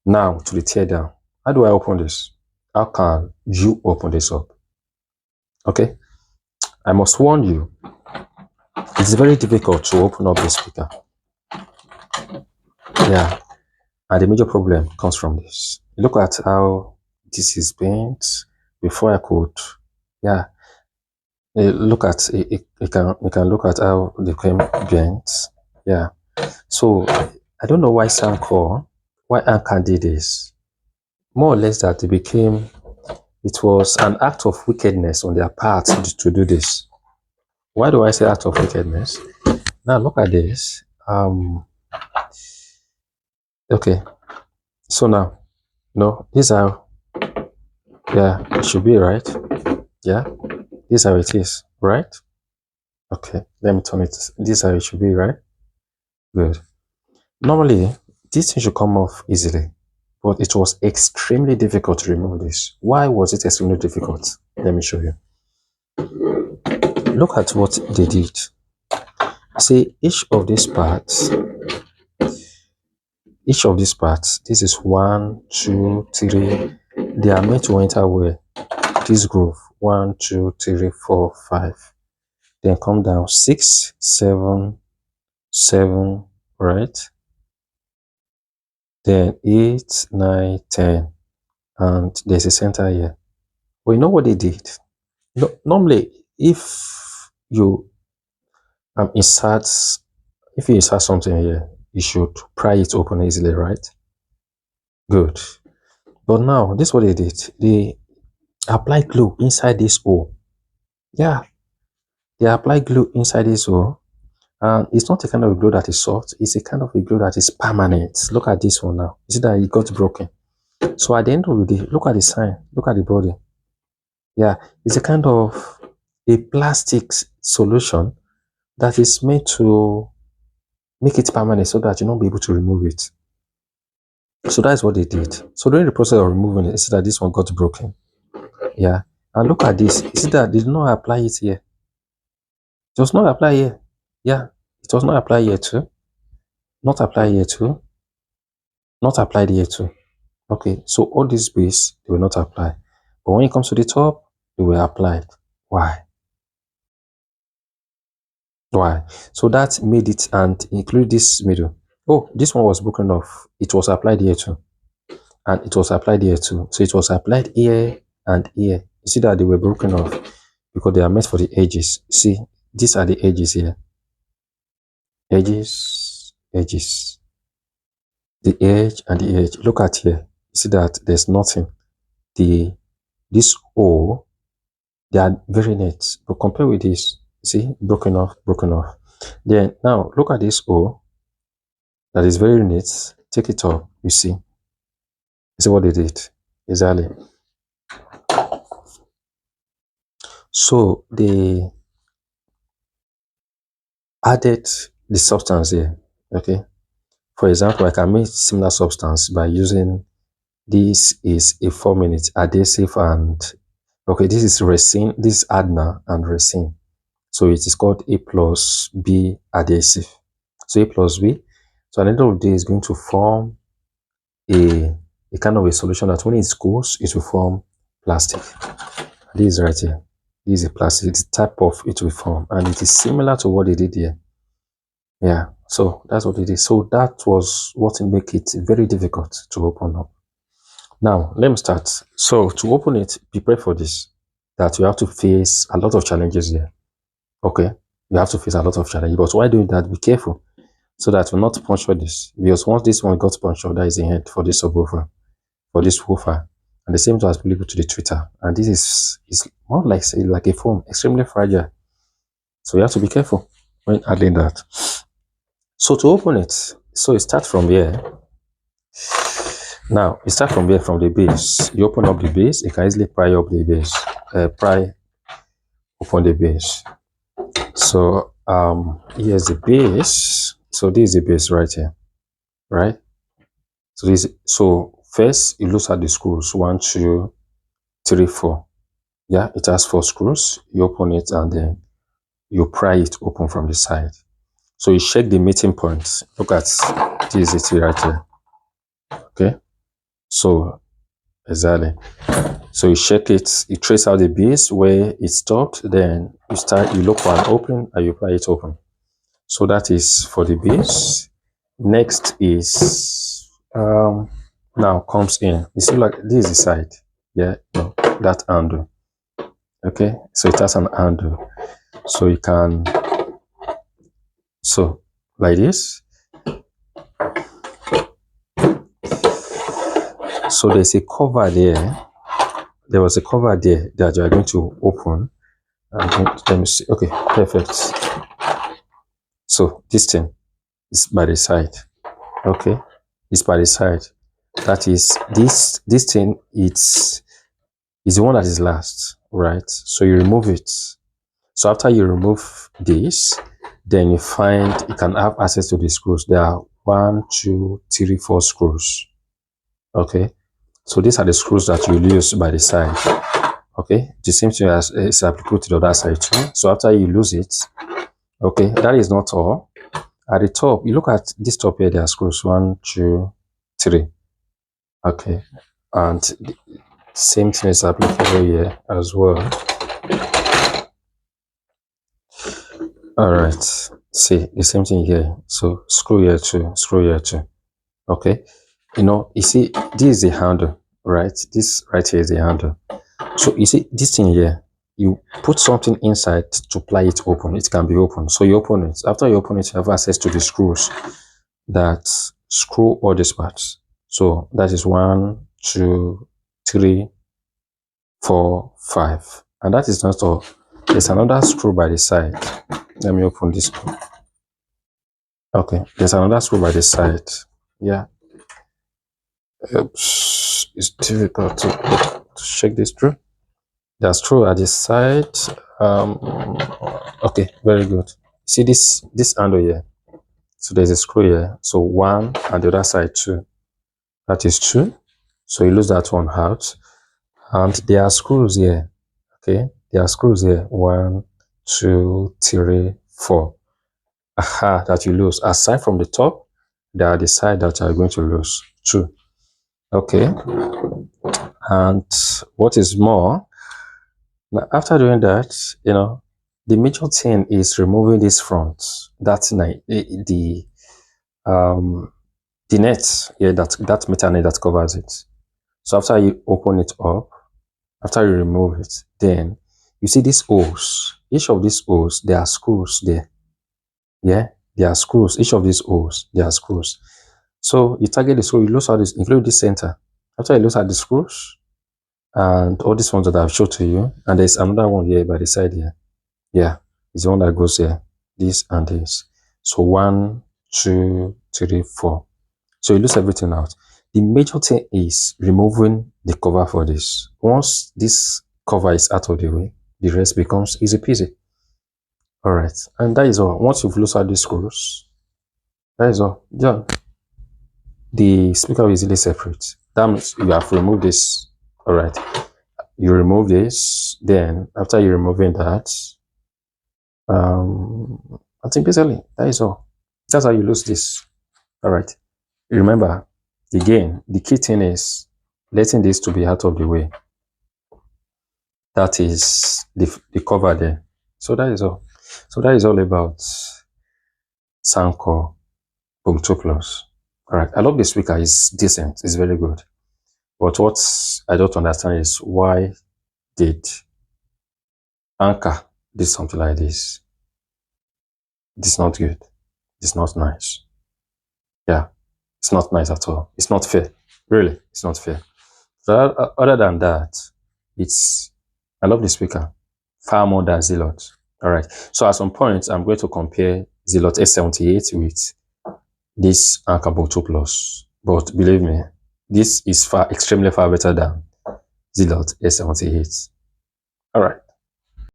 Now to the teardown. How do I open this? How can you open this up? Okay, I must warn you, it's very difficult to open up the speaker. Yeah, and the major problem comes from this. Look at how this is bent. Before I could, yeah, look at it. You can look at how they became bent. Yeah, so I don't know why Soundcore, why Anchor did this. More or less that it was an act of wickedness on their part to do this. Why do I say act of wickedness? Now look at this. Okay, so now, no, these are, yeah, it should be right. Yeah, this is how it is, right? Okay, let me turn it. This is how it should be, right? Good. Normally, this thing should come off easily, but it was extremely difficult to remove this. Why was it extremely difficult? Let me show you. Look at what they did. See, each of these parts, this is 1, 2, 3. They are meant to enter where? This groove. 1, 2, 3, 4, 5. Then come down 6, 7, 7, right? Then 8, 9, 10. And there's a center here. Well, you know what they did? No, normally, if you insert something here, you should pry it open easily, right? Good. But now, this is what they did. They apply glue inside this hole. Yeah, they apply glue inside this hole. And it's not a kind of glue that is soft. It's a kind of a glue that is permanent. Look at this one now. You see that it got broken. So at the end of the day, look at the sign. Look at the body. Yeah, it's a kind of a plastic solution that is meant to make it permanent so that you'll not be able to remove it. So that's what they did. So during the process of removing it, you see that this one got broken. Yeah. And look at this. You see that they did not apply it here. It does not apply here. Yeah. It does not apply here too. Not apply here too. Not applied here too. Okay. So all these base, they will not apply. But when it comes to the top, they were applied. Why? Why? So that made it, and include this middle. Oh, this one was broken off. It was applied here too. And it was applied here too. So it was applied here and here. You see that they were broken off because they are meant for the edges. See, these are the edges here. Edges, edges. The edge and the edge. Look at here. You see that there's nothing. This O, they are very neat. But compare with this. See, broken off, broken off. Then now look at this O. That is very neat. Take it up. You see. You see what they did. Exactly. So they added the substance here. Okay. For example, I can make similar substance by using, this is a 4-minute adhesive, and okay, this is resin, this is adna and resin. So it is called A plus B adhesive. So A plus B. So at the end of the day, is going to form a kind of a solution that when it cools, it will form plastic. This is right here. This is a plastic, it's type of it will form, and it is similar to what they did here. Yeah, so that's what it is. So that was what make it very difficult to open up. Now let me start. So to open it, prepare for this, that you have to face a lot of challenges here. Okay, you have to face a lot of challenges, but while doing that, be careful so that will not puncture this, because once this one got punctured, that is the end for this subwoofer, for this woofer. And the same to applicable to the tweeter. And this is more like, say, like a foam, extremely fragile. So you have to be careful when adding that. So to open it, so you start from here. Now you start from here, from the base. You open up the base. You can easily pry up the base. Pry open the base. So here's the base. So this is the base right here, right? So first you look at the screws. 1, 2, 3, 4. Yeah, it has 4 screws. You open it and then you pry it open from the side. So you check the meeting points. Look at this, it right here. Okay. So exactly. So you check it, you trace out the base where it stopped, then you look for an open and you apply it open. So that is for the base. Next is now comes in. You see, like this is the side. Yeah, no, that handle. Okay, so it has an handle. So you can like this. So there's a cover there. There was a cover there that you are going to open. Let me see. Okay, perfect. So this thing is by the side. Okay, it's by the side. That is this thing. It's the one that is last, right? So you remove it. So after you remove this, then you can have access to the screws. There are 1, 2, 3, 4 screws. Okay, so these are the screws that you use by the side. Okay, the same thing as is applicable to the other side too. So after you lose it, okay, that is not all. At the top, you look at this top here, there are screws 1, 2, 3. Okay, and the same thing is applicable here as well. All right, see the same thing here. So screw here too, screw here too. Okay, you see, this is the handle, right? This right here is the handle. So you see this thing here, you put something inside to ply it open. It can be open. So you open it. After you open it, you have access to the screws that screw all these parts. So that is 1, 2, 3, 4, 5. And that is not all. There's another screw by the side. Let me open this one. Okay, there's another screw by the side. Yeah. Oops. It's difficult to check this through. There's screw at the side. Okay, very good. See this handle here. So there's a screw here. So 1 and the other side 2. That is 2. So you lose that one out. And there are screws here. Okay, there are screws here. 1, 2, 3, 4. Aha, that you lose. Aside from the top, there are the side that you are going to lose. 2. Okay. And what is more, now after doing that, the major thing is removing this front. That's the net, yeah, that metal net that covers it. So after you open it up, after you remove it, then you see these holes. Each of these holes, there are screws there. Yeah, there are screws. Each of these holes, there are screws. So you target the screw, you lose out this, include this center. After you lose out the screws and all these ones that I've showed to you, and there's another one here by the side here. Yeah, it's the one that goes here. This and this. So 1, 2, 3, 4. So you lose everything out. The major thing is removing the cover for this. Once this cover is out of the way, the rest becomes easy peasy. All right, and that is all. Once you've loosed out these screws, that is all. Yeah, the speaker will easily separate. That means you have removed this. All right, you remove this. Then after you removing that, I think basically that is all. That's how you lose this. All right. Remember, again, the key thing is letting this to be out of the way. That is the cover there. So that is all. So that is all about Soundcore Boom 2 Plus. All right. I love the speaker. It's decent. It's very good. But what I don't understand is why did Anchor do something like this? It's not good. It's not nice. Yeah. It's not nice at all. It's not fair. Really, it's not fair. So other than that, I love the speaker far more than Zealot. All right. So at some point, I'm going to compare Zealot S78 with this Anchor Boom 2 Plus. But believe me, this is extremely far better than Zealot S78. All right.